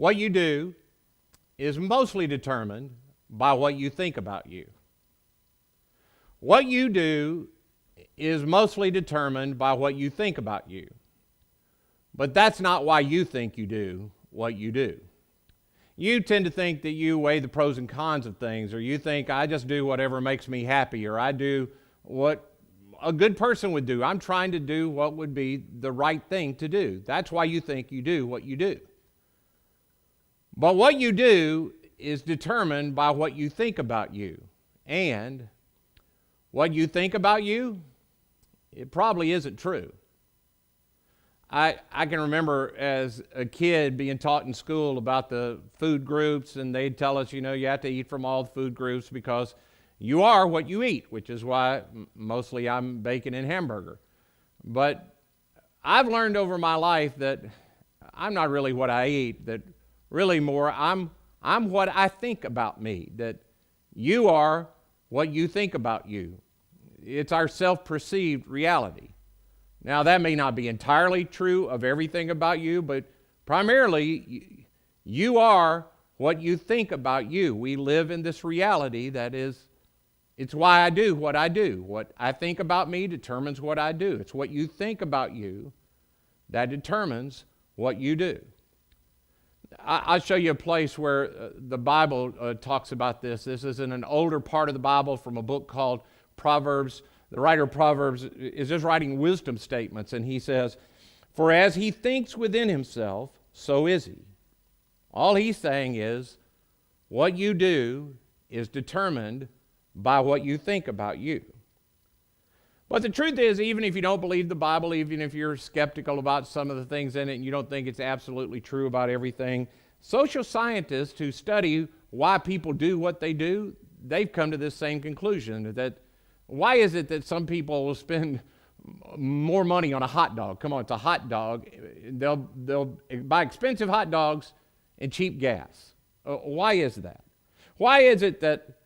What you do is mostly determined by what you think about you. What you do is mostly determined by what you think about you. But that's not why you think you do what you do. You tend to think that you weigh the pros and cons of things, or you think, I just do whatever makes me happy, or I do what a good person would do. I'm trying to do what would be the right thing to do. That's why you think you do what you do. But what you do is determined by what you think about you. And what you think about you, it probably isn't true. I can remember as a kid being taught in school about the food groups, and they'd tell us, you have to eat from all the food groups because you are what you eat, which is why mostly I'm bacon and hamburger. But I've learned over my life that I'm not really what I eat, that really more I'm what I think about me, that you are what you think about you. It's our self-perceived reality. Now, that may not be entirely true of everything about you, but primarily, you are what you think about you. We live in this reality that is, it's why I do what I do. What I think about me determines what I do. It's what you think about you that determines what you do. I'll show you a place where the Bible talks about this. This is in an older part of the Bible from a book called Proverbs. The writer of Proverbs is just writing wisdom statements, and he says, "For as he thinks within himself, so is he." All he's saying is, what you do is determined by what you think about you. But the truth is, even if you don't believe the Bible, even if you're skeptical about some of the things in it and you don't think it's absolutely true about everything, social scientists who study why people do what they do, they've come to this same conclusion, that why is it that some people will spend more money on a hot dog? Come on, it's a hot dog. They'll buy expensive hot dogs and cheap gas. Why is that? Why is it that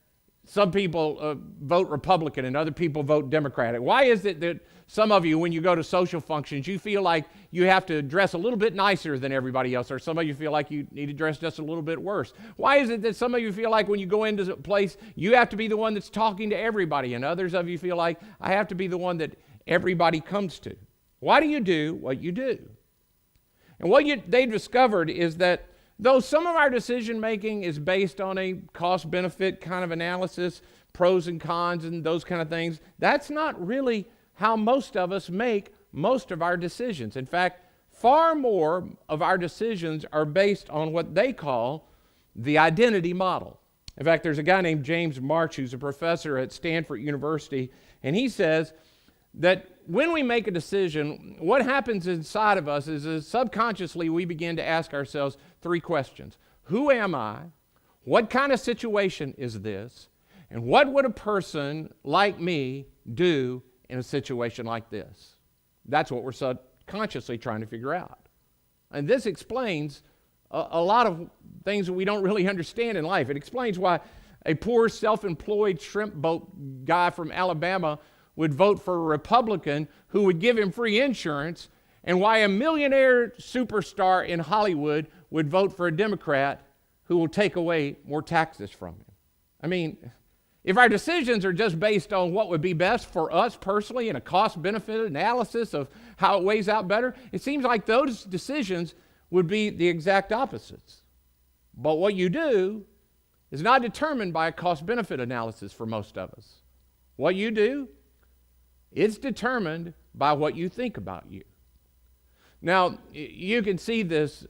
some people vote Republican and other people vote Democratic? Why is it that some of you, when you go to social functions, you feel like you have to dress a little bit nicer than everybody else, or some of you feel like you need to dress just a little bit worse? Why is it that some of you feel like when you go into a place, you have to be the one that's talking to everybody, and others of you feel like, I have to be the one that everybody comes to? Why do you what you do? And what they discovered is that though some of our decision making is based on a cost-benefit kind of analysis, pros and cons and those kind of things, that's not really how most of us make most of our decisions. In fact, far more of our decisions are based on what they call the identity model. In fact, there's a guy named James March who's a professor at Stanford University, and he says that when we make a decision, what happens inside of us is subconsciously we begin to ask ourselves three questions. Who am I? What kind of situation is this? And what would a person like me do in a situation like this? That's what we're subconsciously trying to figure out. And this explains a lot of things that we don't really understand in life. It explains why a poor self-employed shrimp boat guy from Alabama would vote for a Republican who would give him free insurance, and why a millionaire superstar in Hollywood would vote for a Democrat who will take away more taxes from him. I mean, if our decisions are just based on what would be best for us personally in a cost-benefit analysis of how it weighs out better, it seems like those decisions would be the exact opposites. But what you do is not determined by a cost-benefit analysis for most of us. What you do, it's determined by what you think about you. Now, you can see this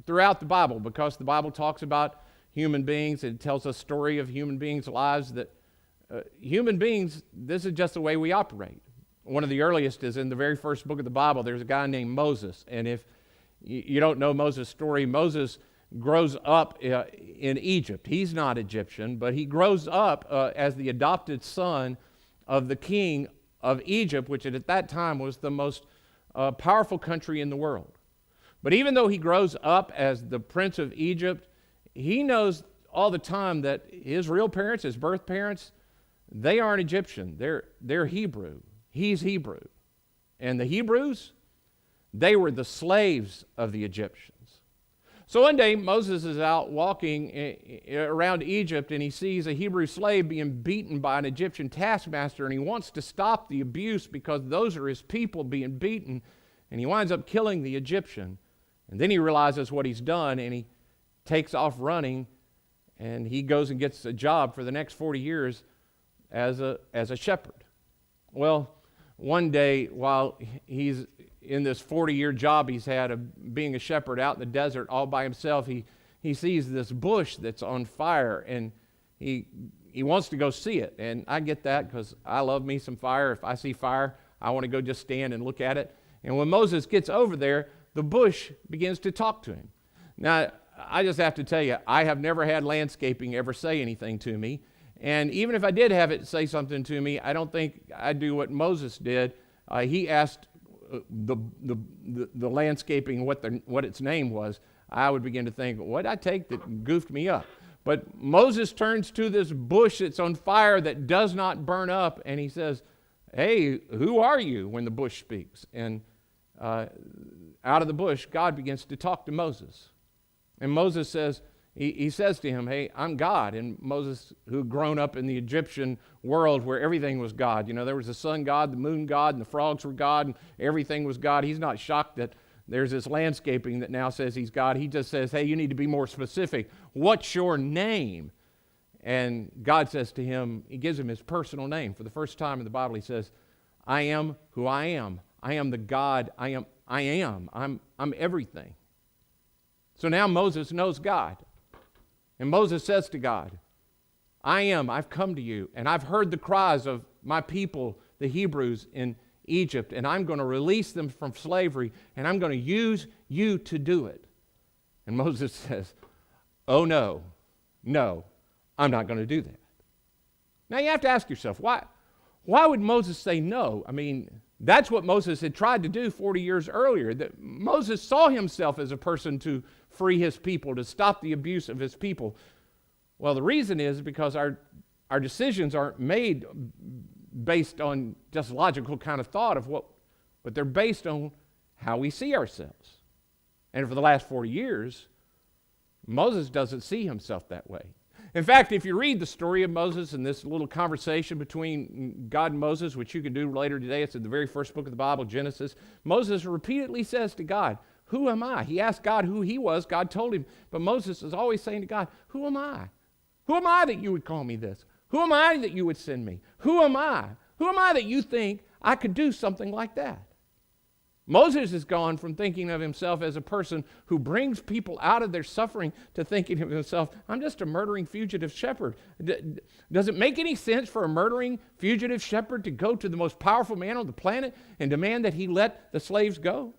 throughout the Bible, because the Bible talks about human beings. It tells a story of human beings' lives that human beings, this is just the way we operate. One of the earliest is in the very first book of the Bible. There's a guy named Moses. And if you don't know Moses' story, Moses grows up in Egypt. He's not Egyptian, but he grows up as the adopted son of the king of Egypt, which at that time was the most powerful country in the world. But even though he grows up as the prince of Egypt, he knows all the time that his real parents, his birth parents, they aren't Egyptian. They're Hebrew. He's Hebrew. And the Hebrews, they were the slaves of the Egyptians. So one day Moses is out walking around Egypt, and he sees a Hebrew slave being beaten by an Egyptian taskmaster, and he wants to stop the abuse because those are his people being beaten, and he winds up killing the Egyptian. And then he realizes what he's done, and he takes off running, and he goes and gets a job for the next 40 years as a shepherd. Well, one day while he's in this 40-year job he's had of being a shepherd out in the desert all by himself, he sees this bush that's on fire, and he wants to go see it. And I get that because I love me some fire. If I see fire, I want to go just stand and look at it. And when Moses gets over there, the bush begins to talk to him. Now, I just have to tell you, I have never had landscaping ever say anything to me. And even if I did have it say something to me, I don't think I'd do what Moses did. He asked the landscaping what its name was. I would begin to think, what did I take that goofed me up? But Moses turns to this bush that's on fire that does not burn up, and he says, "Hey, who are you?" when the bush speaks. And out of the bush, God begins to talk to Moses. And Moses says, he says to him, "Hey, I'm God." And Moses, who had grown up in the Egyptian world where everything was God, there was the sun god, the moon god, and the frogs were God, and everything was God. He's not shocked that there's this landscaping that now says he's God. He just says, "Hey, you need to be more specific. What's your name?" And God says to him, he gives him his personal name. For the first time in the Bible, he says, "I am who I am. I am the God. I am. I'm everything." So now Moses knows God. And Moses says to God, I've come to you, and I've heard the cries of my people, the Hebrews in Egypt, and I'm going to release them from slavery, and I'm going to use you to do it. And Moses says, "Oh no, I'm not going to do that." Now you have to ask yourself, why would Moses say no? I mean, that's what Moses had tried to do 40 years earlier. That Moses saw himself as a person to free his people, to stop the abuse of his people. Well, the reason is because our decisions aren't made based on just logical kind of thought of but they're based on how we see ourselves. And for the last 40 years, Moses doesn't see himself that way. In fact, if you read the story of Moses and this little conversation between God and Moses, which you can do later today, it's in the very first book of the Bible, Genesis, Moses repeatedly says to God, "Who am I?" He asked God who he was. God told him. But Moses is always saying to God, "Who am I? Who am I that you would call me this? Who am I that you would send me? Who am I? Who am I that you think I could do something like that?" Moses has gone from thinking of himself as a person who brings people out of their suffering to thinking of himself, "I'm just a murdering fugitive shepherd." Does it make any sense for a murdering fugitive shepherd to go to the most powerful man on the planet and demand that he let the slaves go?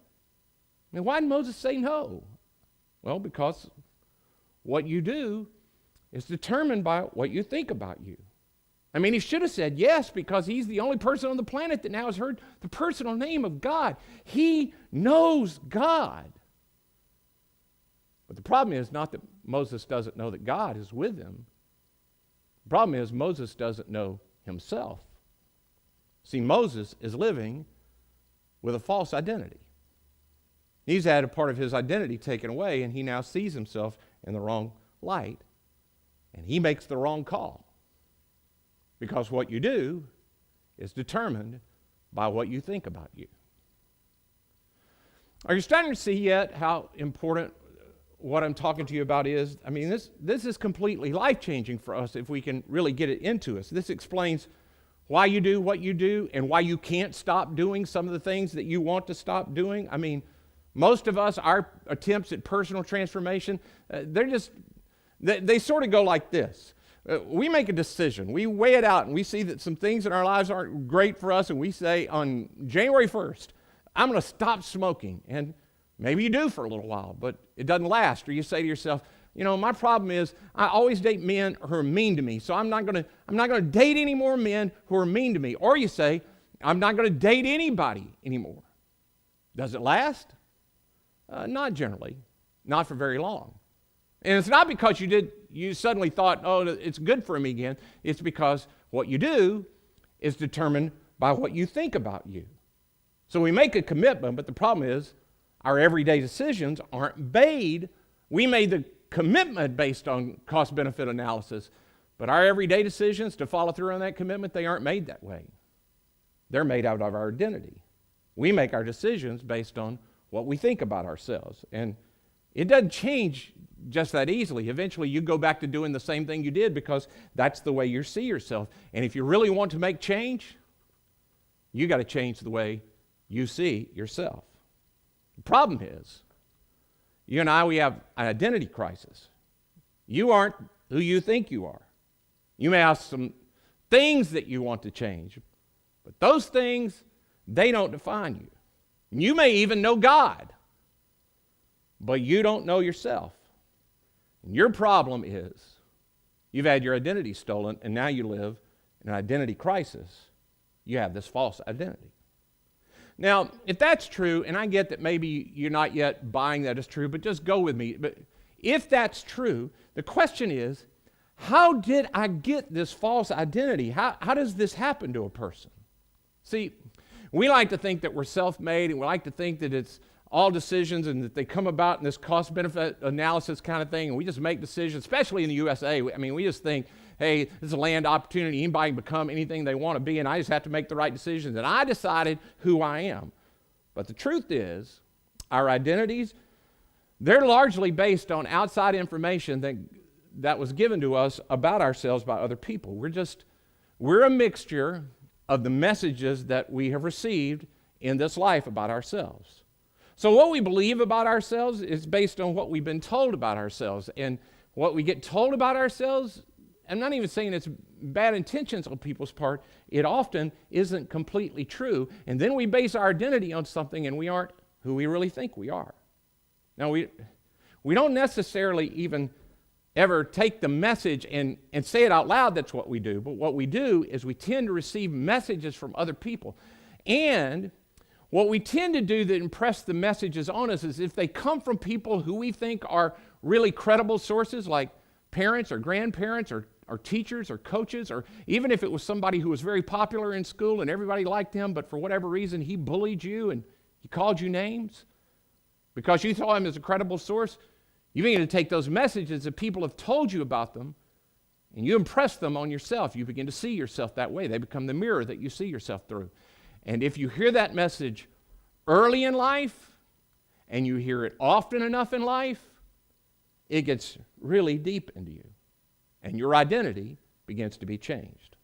And why did Moses say no? Well, because what you do is determined by what you think about you. I mean, he should have said yes, because he's the only person on the planet that now has heard the personal name of God. He knows God. But the problem is not that Moses doesn't know that God is with him. The problem is Moses doesn't know himself. See, Moses is living with a false identity. He's had a part of his identity taken away, and he now sees himself in the wrong light, and he makes the wrong call. Because what you do is determined by what you think about you. Are you starting to see yet how important what I'm talking to you about is? I mean, this is completely life-changing for us if we can really get it into us. This explains why you do what you do and why you can't stop doing some of the things that you want to stop doing. I mean, most of us, our attempts at personal transformation, they sort of go like this. We make a decision. We weigh it out, and we see that some things in our lives aren't great for us, and we say, on January 1st, I'm going to stop smoking. And maybe you do for a little while, but it doesn't last. Or you say to yourself, my problem is I always date men who are mean to me, so I'm not going to date any more men who are mean to me. Or you say, I'm not going to date anybody anymore. Does it last? Not generally. Not for very long. And it's not because you suddenly thought, oh, it's good for me again. It's because what you do is determined by what you think about you. So we make a commitment, but the problem is our everyday decisions aren't made We made the commitment based on cost-benefit analysis, but our everyday decisions to follow through on that commitment, they aren't made that way. They're made out of our identity. We make our decisions based on what we think about ourselves. And it doesn't change just that easily. Eventually, you go back to doing the same thing you did because that's the way you see yourself. And if you really want to make change, you got to change the way you see yourself. The problem is, you and I, we have an identity crisis. You aren't who you think you are. You may have some things that you want to change, but those things, they don't define you. You may even know God, but you don't know yourself. And your problem is you've had your identity stolen, and now you live in an identity crisis. You have this false identity. Now, if that's true, and I get that maybe you're not yet buying that as true, but just go with me. But if that's true, the question is, how did I get this false identity? How does this happen to a person? See, we like to think that we're self-made, and we like to think that it's all decisions and that they come about in this cost-benefit analysis kind of thing, and we just make decisions, especially in the USA. I mean, we just think, hey, this is a land opportunity. Anybody can become anything they want to be, and I just have to make the right decisions. And I decided who I am. But the truth is, our identities, they're largely based on outside information that was given to us about ourselves by other people. We're a mixture of the messages that we have received in this life about ourselves. So what we believe about ourselves is based on what we've been told about ourselves. And what we get told about ourselves, I'm not even saying it's bad intentions on people's part, it often isn't completely true. And then we base our identity on something, and we aren't who we really think we are. Now, we don't necessarily even ever take the message and say it out loud. That's what we do. But what we do is we tend to receive messages from other people. And what we tend to do that impress the messages on us is if they come from people who we think are really credible sources, like parents or grandparents or teachers or coaches, or even if it was somebody who was very popular in school and everybody liked him, but for whatever reason he bullied you and he called you names because you saw him as a credible source, you begin to take those messages that people have told you about them and you impress them on yourself. You begin to see yourself that way. They become the mirror that you see yourself through. And if you hear that message early in life, and you hear it often enough in life, it gets really deep into you. And your identity begins to be changed.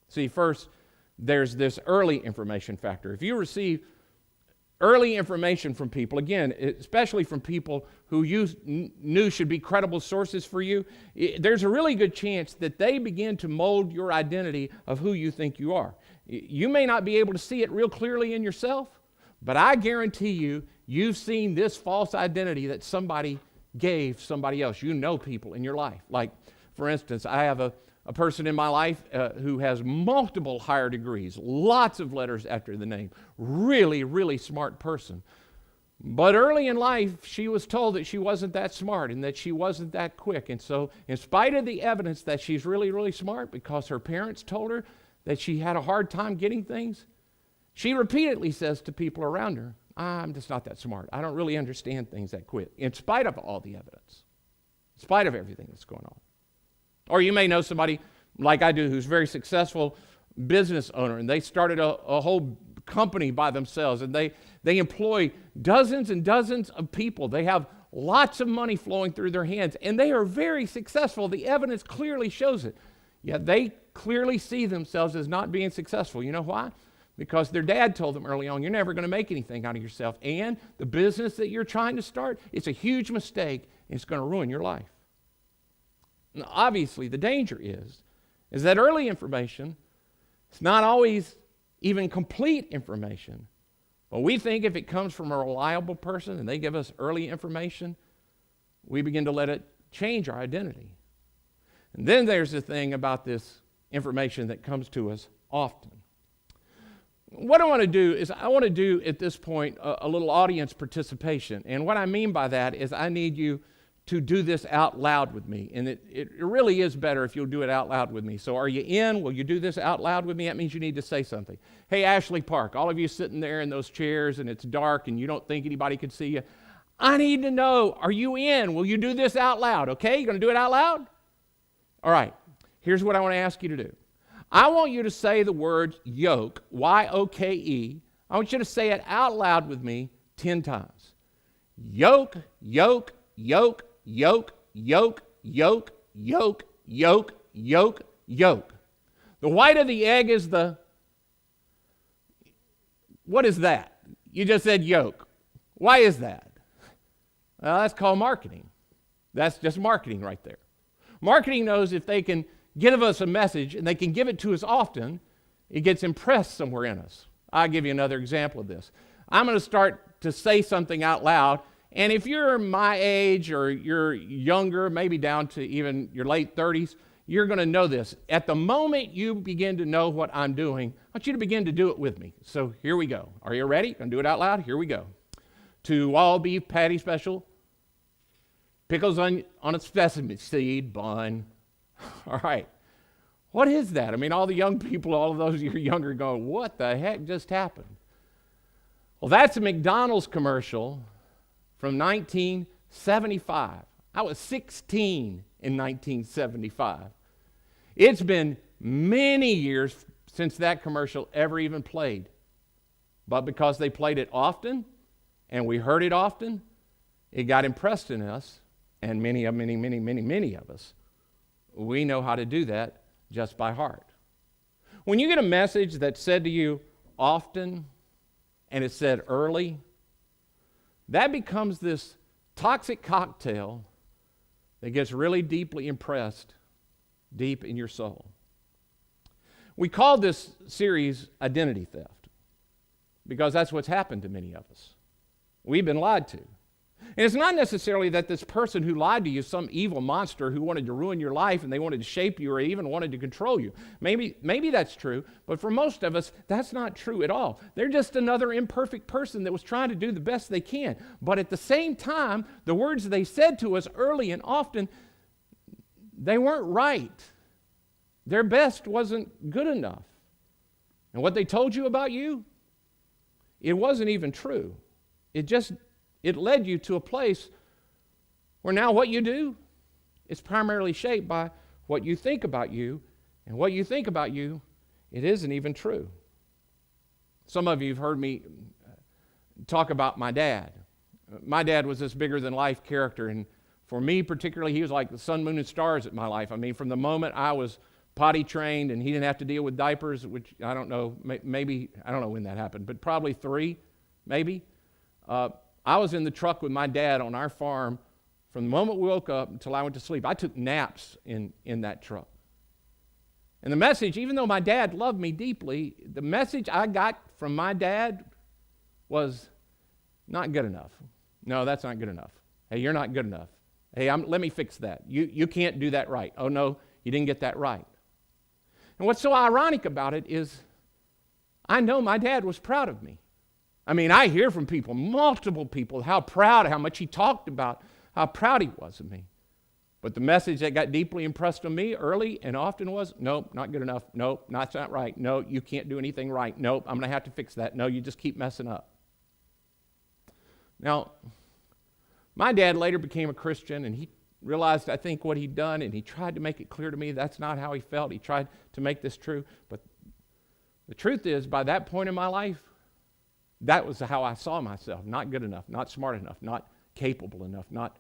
See, first, there's this early information factor. If you receive early information from people, again, especially from people who you knew should be credible sources for you, there's a really good chance that they begin to mold your identity of who you think you are. You may not be able to see it real clearly in yourself, but I guarantee you've seen this false identity that somebody gave somebody else. You know people in your life. Like, for instance, I have a person in my life who has multiple higher degrees, lots of letters after the name, really, really smart person. But early in life, she was told that she wasn't that smart and that she wasn't that quick. And so, in spite of the evidence that she's really, really smart because her parents told her that she had a hard time getting things, she repeatedly says to people around her, I'm just not that smart. I don't really understand things that quick, in spite of all the evidence, in spite of everything that's going on. Or you may know somebody like I do who's a very successful business owner, and they started a whole company by themselves, and they employ dozens and dozens of people. They have lots of money flowing through their hands, and they are very successful. The evidence clearly shows it. Yet they clearly see themselves as not being successful. You know why? Because their dad told them early on, you're never going to make anything out of yourself. And the business that you're trying to start, it's a huge mistake, and it's going to ruin your life. Now, obviously, the danger is that early information, it's not always even complete information. But we think if it comes from a reliable person and they give us early information, we begin to let it change our identity. And then there's the thing about this information that comes to us often. What I want to do is I want to do at this point a little audience participation. And what I mean by that is I need you to do this out loud with me. And it really is better if you'll do it out loud with me. So are you in? Will you do this out loud with me? That means you need to say something. Hey, Ashley Park, all of you sitting there in those chairs and it's dark and you don't think anybody could see you, I need to know, are you in? Will you do this out loud? Okay, you going to do it out loud? All right, here's what I want to ask you to do. I want you to say the word yoke, Y-O-K-E. I want you to say it out loud with me 10 times. Yoke, yoke, yoke, yoke, yoke, yoke, yoke, yoke, yoke, yoke. The white of the egg is what is that? You just said yoke. Why is that? Well, that's called marketing. That's just marketing right there. Marketing knows if they can give us a message and they can give it to us often, it gets impressed somewhere in us. I'll give you another example of this. I'm going to start to say something out loud, and if you're my age or you're younger, maybe down to even your late 30s, you're going to know this. At the moment you begin to know what I'm doing, I want you to begin to do it with me. So here we go. Are you ready? Going to do it out loud? Here we go. 2 all beef patty special, pickles on a sesame seed bun. All right. What is that? I mean, all the young people, all of those you're younger go, what the heck just happened? Well, that's a McDonald's commercial from 1975. I was 16 in 1975. It's been many years since that commercial ever even played. But because they played it often and we heard it often, it got impressed in us, and many of us, we know how to do that just by heart. When you get a message that's said to you often and it's said early, that becomes this toxic cocktail that gets really deeply impressed deep in your soul. We call this series Identity Theft because that's what's happened to many of us. We've been lied to. And it's not necessarily that this person who lied to you is some evil monster who wanted to ruin your life and they wanted to shape you or even wanted to control you. Maybe that's true, but for most of us, that's not true at all. They're just another imperfect person that was trying to do the best they can. But at the same time, the words they said to us early and often, they weren't right. Their best wasn't good enough. And what they told you about you, it wasn't even true. It led you to a place where now what you do is primarily shaped by what you think about you, and what you think about you, it isn't even true. Some of you have heard me talk about my dad. My dad was this bigger-than-life character, and for me particularly, he was like the sun, moon, and stars in my life. I mean, from the moment I was potty trained and he didn't have to deal with diapers, which I don't know, maybe, I don't know when that happened, but probably 3, maybe. I was in the truck with my dad on our farm from the moment we woke up until I went to sleep. I took naps in that truck. And the message, even though my dad loved me deeply, the message I got from my dad was not good enough. No, that's not good enough. Hey, you're not good enough. Hey, let me fix that. You can't do that right. Oh, no, you didn't get that right. And what's so ironic about it is I know my dad was proud of me. I mean, I hear from people, multiple people, how much he talked about, how proud he was of me. But the message that got deeply impressed on me early and often was, nope, not good enough. Nope, that's not right. No, you can't do anything right. Nope, I'm going to have to fix that. No, you just keep messing up. Now, my dad later became a Christian, and he realized, I think, what he'd done, and he tried to make it clear to me that's not how he felt. He tried to make this true. But the truth is, by that point in my life, that was how I saw myself. Not good enough, not smart enough, not capable enough, not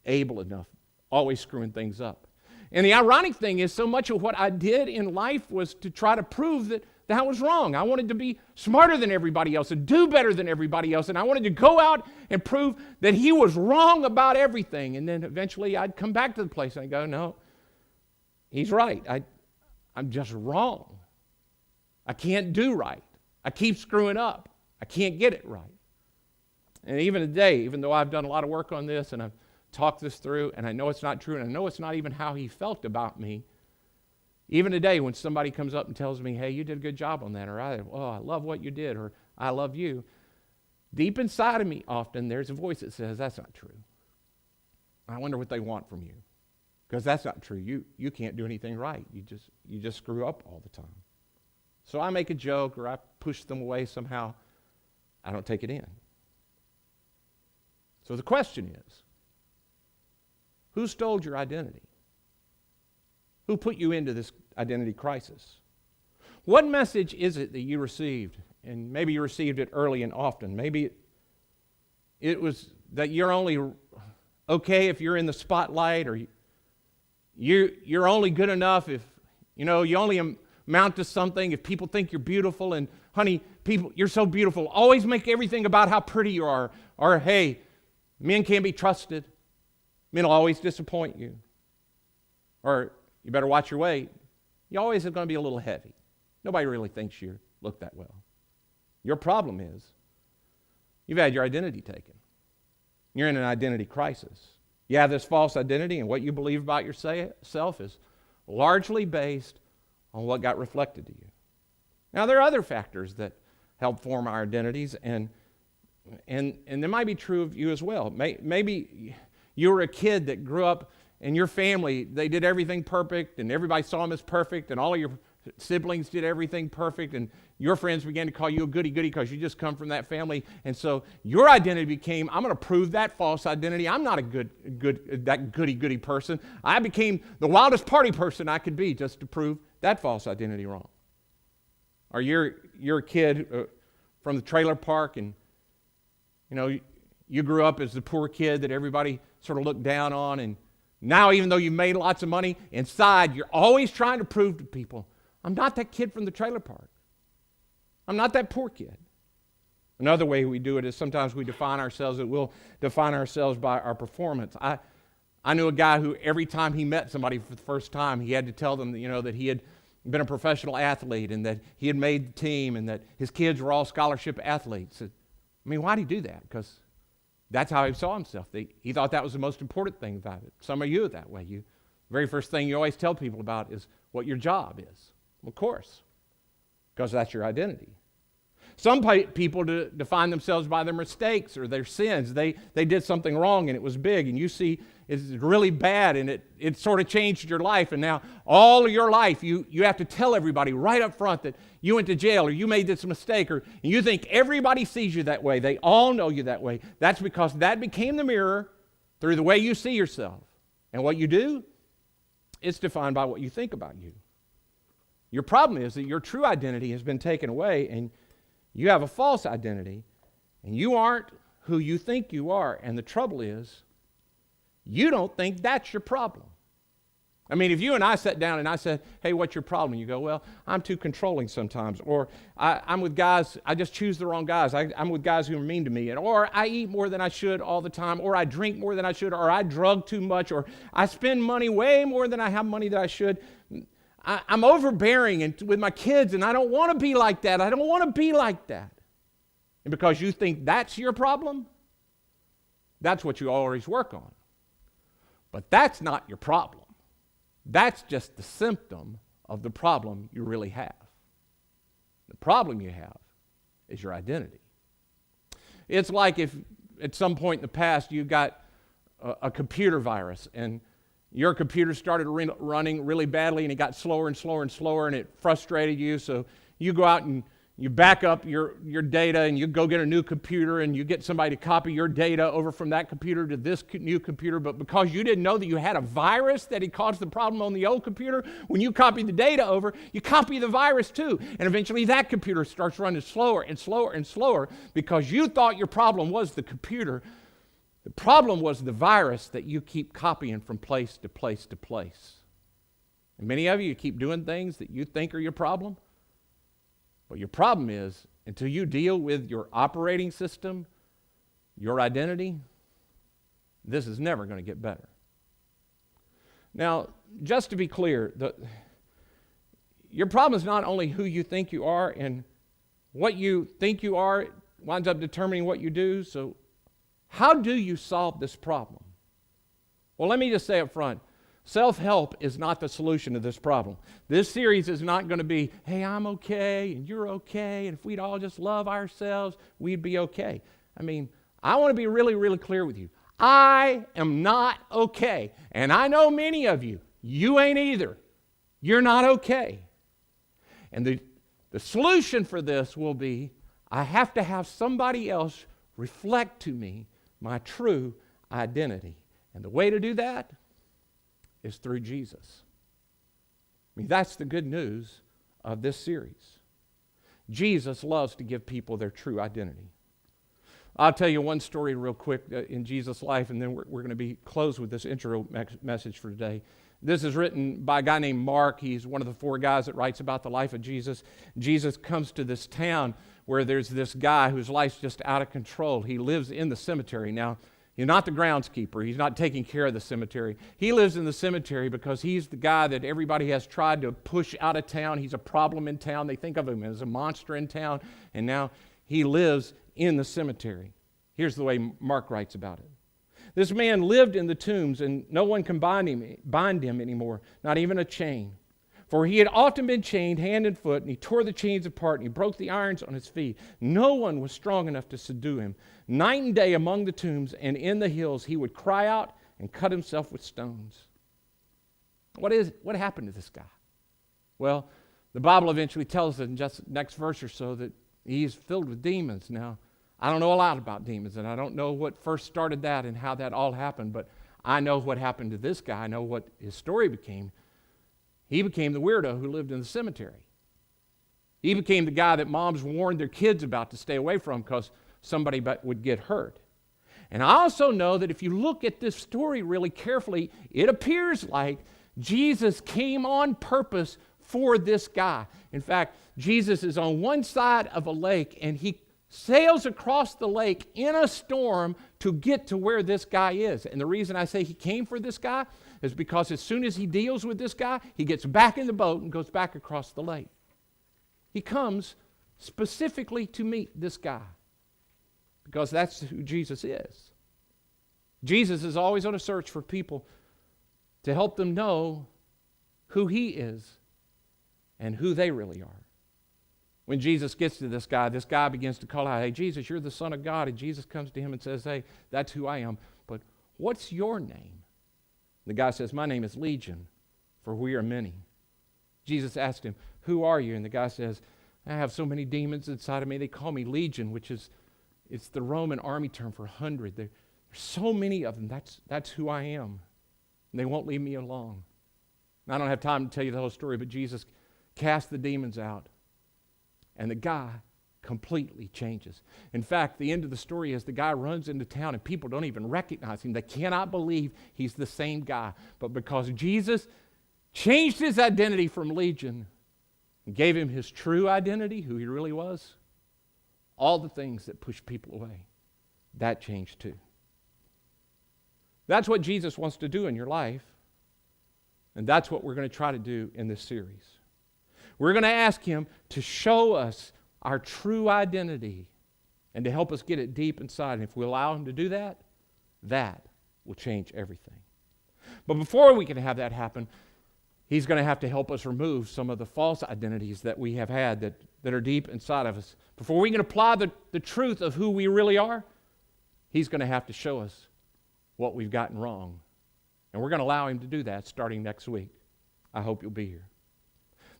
able enough, always screwing things up. And the ironic thing is, so much of what I did in life was to try to prove that I was wrong. I wanted to be smarter than everybody else and do better than everybody else. And I wanted to go out and prove that he was wrong about everything. And then eventually I'd come back to the place and I'd go, no, he's right. I'm just wrong. I can't do right. I keep screwing up. I can't get it right. And even today, even though I've done a lot of work on this and I've talked this through and I know it's not true and I know it's not even how he felt about me, even today when somebody comes up and tells me, hey, you did a good job on that, or I love what you did, or I love you, deep inside of me often there's a voice that says, that's not true. I wonder what they want from you, because that's not true. You can't do anything right. You just screw up all the time. So I make a joke or I push them away somehow. I don't take it in. So the question is, who stole your identity? Who put you into this identity crisis? What message is it that you received? And maybe you received it early and often. Maybe it was that you're only okay if you're in the spotlight, or you're only good enough if, you only amount to something if people think you're beautiful. And honey, people, you're so beautiful. Always make everything about how pretty you are. Or hey, men can't be trusted. Men will always disappoint you. Or you better watch your weight. You always are going to be a little heavy. Nobody really thinks you look that well. Your problem is you've had your identity taken. You're in an identity crisis. You have this false identity, and what you believe about yourself is largely based on what got reflected to you. Now, there are other factors that help form our identities, and they might be true of you as well. Maybe you were a kid that grew up in your family, they did everything perfect, and everybody saw them as perfect, and all of your siblings did everything perfect, and your friends began to call you a goody-goody because you just come from that family. And so your identity became, I'm going to prove that false identity. I'm not that goody-goody person. I became the wildest party person I could be just to prove that false identity wrong. Or you're a kid from the trailer park, and you grew up as the poor kid that everybody sort of looked down on, and now even though you've made lots of money, inside you're always trying to prove to people, I'm not that kid from the trailer park. I'm not that poor kid. Another way we do it is sometimes we define ourselves, we'll define ourselves by our performance. I knew a guy who every time he met somebody for the first time, he had to tell them that he had been a professional athlete and that he had made the team and that his kids were all scholarship athletes. Why did he do that? Because that's how he saw himself. He thought that was the most important thing about it. Some of you are that way. The very first thing you always tell people about is what your job is. Of course, because that's your identity. Some people define themselves by their mistakes or their sins. They did something wrong and it was big, and you see it's really bad, and it sort of changed your life, and now all of your life you have to tell everybody right up front that you went to jail or you made this mistake, and you think everybody sees you that way. They all know you that way. That's because that became the mirror through the way you see yourself. And what you do, it's defined by what you think about you. Your problem is that your true identity has been taken away, and you have a false identity, and you aren't who you think you are. And the trouble is, you don't think that's your problem. If you and I sat down and I said, hey, what's your problem? You go, well, I'm too controlling sometimes. Or I'm with guys, I just choose the wrong guys. I'm with guys who are mean to me. Or I eat more than I should all the time. Or I drink more than I should. Or I drug too much. Or I spend money way more than I have money that I should. I'm overbearing with my kids, and I don't want to be like that. I don't want to be like that. And because you think that's your problem, that's what you always work on. But that's not your problem. That's just the symptom of the problem you really have. The problem you have is your identity. It's like if at some point in the past you got a computer virus, and your computer started running really badly, and it got slower and slower and slower, and it frustrated you, so you go out and you back up your data, and you go get a new computer, and you get somebody to copy your data over from that computer to this new computer. But because you didn't know that you had a virus that had caused the problem on the old computer, when you copy the data over, you copy the virus too. And eventually that computer starts running slower and slower and slower because you thought your problem was the computer. The problem was the virus that you keep copying from place to place to place. And many of you keep doing things that you think are your problem. But your problem is, until you deal with your operating system, your identity, this is never going to get better. Now, just to be clear, your problem is not only who you think you are, and what you think you are winds up determining what you do. So how do you solve this problem? Well, let me just say up front, self-help is not the solution to this problem. This series is not going to be, hey, I'm okay, and you're okay, and if we'd all just love ourselves, we'd be okay. I want to be really, really clear with you. I am not okay, and I know many of you, you ain't either. You're not okay. And the solution for this will be, I have to have somebody else reflect to me my true identity. And the way to do that is through Jesus. I mean, that's the good news of this series. Jesus loves to give people their true identity. I'll tell you one story real quick in Jesus' life, and then we're going to be closed with this intro message for today. This is written by a guy named Mark. He's one of the 4 guys that writes about the life of Jesus. Jesus comes to this town where there's this guy whose life's just out of control. He lives in the cemetery. Now, he's not the groundskeeper. He's not taking care of the cemetery. He lives in the cemetery because he's the guy that everybody has tried to push out of town. He's a problem in town. They think of him as a monster in town, and now he lives in the cemetery. Here's the way Mark writes about it. This man lived in the tombs, and no one can bind him anymore, not even a chain. For he had often been chained hand and foot, and he tore the chains apart, and he broke the irons on his feet. No one was strong enough to subdue him. Night and day among the tombs and in the hills, he would cry out and cut himself with stones. What happened to this guy? Well, the Bible eventually tells us in just the next verse or so that he's filled with demons. Now, I don't know a lot about demons, and I don't know what first started that and how that all happened, but I know what happened to this guy. I know what his story became. He became the weirdo who lived in the cemetery. He became the guy that moms warned their kids about to stay away from because somebody would get hurt. And I also know that if you look at this story really carefully, it appears like Jesus came on purpose for this guy. In fact, Jesus is on one side of a lake, and he sails across the lake in a storm to get to where this guy is. And the reason I say he came for this guy is because as soon as he deals with this guy, he gets back in the boat and goes back across the lake. He comes specifically to meet this guy because that's who Jesus is. Jesus is always on a search for people to help them know who he is and who they really are. When Jesus gets to this guy begins to call out, "Hey, Jesus, you're the Son of God." And Jesus comes to him and says, "Hey, that's who I am. But what's your name?" The guy says, "My name is Legion, for we are many." Jesus asked him, "Who are you?" And the guy says, "I have so many demons inside of me. They call me Legion," which is it's the Roman army term for 100. There's so many of them. That's who I am. And they won't leave me alone. And I don't have time to tell you the whole story, but Jesus cast the demons out. And the guy completely changes. In fact, the end of the story is the guy runs into town and people don't even recognize him. They cannot believe he's the same guy. But because Jesus changed his identity from Legion and gave him his true identity, who he really was, all the things that push people away, that changed too. That's what Jesus wants to do in your life. And that's what we're going to try to do in this series. We're going to ask him to show us our true identity and to help us get it deep inside. And if we allow him to do that, that will change everything. But before we can have that happen, he's going to have to help us remove some of the false identities that we have had that are deep inside of us. Before we can apply the truth of who we really are, he's going to have to show us what we've gotten wrong. And we're going to allow him to do that starting next week. I hope you'll be here.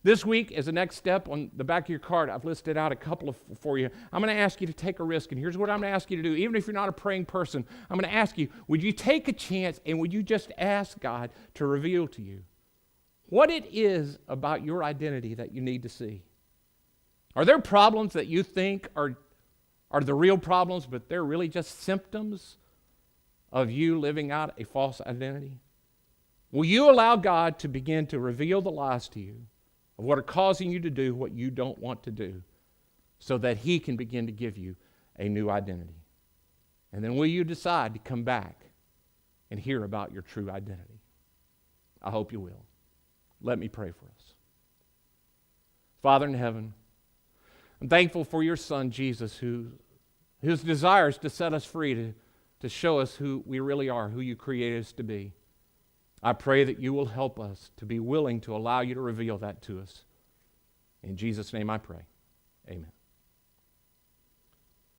This week, as a next step, on the back of your card, I've listed out a couple for you. I'm going to ask you to take a risk, and here's what I'm going to ask you to do. Even if you're not a praying person, I'm going to ask you, would you take a chance and would you just ask God to reveal to you what it is about your identity that you need to see? Are there problems that you think are the real problems, but they're really just symptoms of you living out a false identity? Will you allow God to begin to reveal the lies to you of what are causing you to do what you don't want to do so that he can begin to give you a new identity? And then will you decide to come back and hear about your true identity? I hope you will. Let me pray for us. Father in heaven, I'm thankful for your Son, Jesus, whose desire is to set us free, to show us who we really are, who you created us to be. I pray that you will help us to be willing to allow you to reveal that to us. In Jesus' name I pray. Amen.